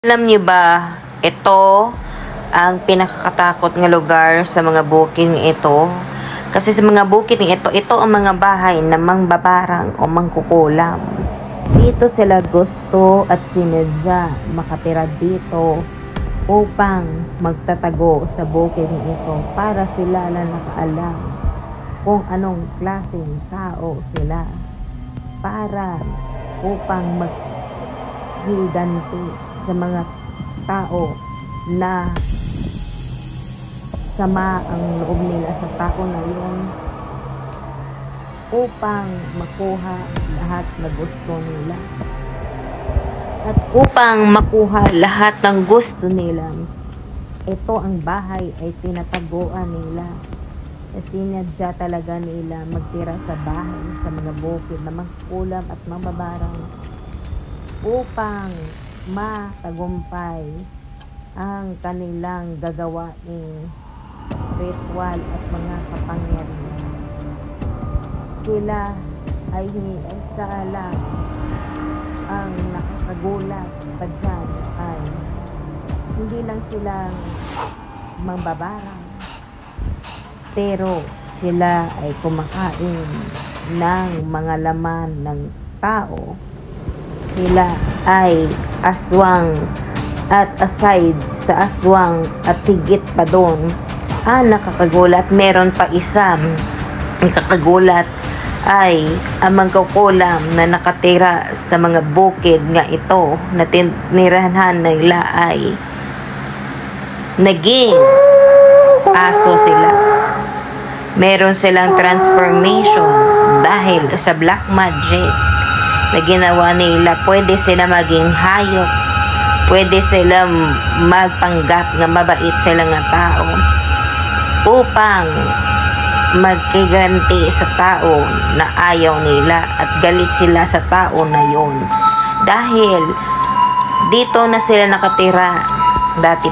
Alam niyo ba, ito ang pinakakatakot nga lugar sa mga bukid ito. Kasi sa mga bukid ito ang mga bahay na mangbabarang o mangkukulam. Dito sila gusto at sinadya makatira dito upang magtatago sa bukid ito para sila lang nakaalam kung anong klaseng tao sila para upang maghiganti sa mga tao na sama ang loob nila sa tao na yun upang makuha lahat na gusto nila. At upang makuha lahat ng gusto nila, ito ang bahay ay tinataguan nila. Sinadya talaga nila magtira sa bahay sa mga bukid na magkulam at mababarang upang matagumpay ang kanilang gagawaing ritual at mga kapangyarihan. Sila ay isa lang ang nakakagulat pa dyan ay hindi lang silang mambabarang pero sila ay kumakain ng mga laman ng tao. Sila ay aswang at aside sa aswang at higit pa doon nakakagulat. Meron pa isang nakakagulat ay ang mangkukulam na nakatira sa mga bukid nga ito na tinirahan nila ay naging aso sila. Meron silang transformation dahil sa black magic na ginawa nila. Pwede sila maging hayop, pwede sila magpanggap na mabait sila nga tao upang magkiganti sa tao na ayaw nila at galit sila sa tao na yon. Dahil dito na sila nakatira dati.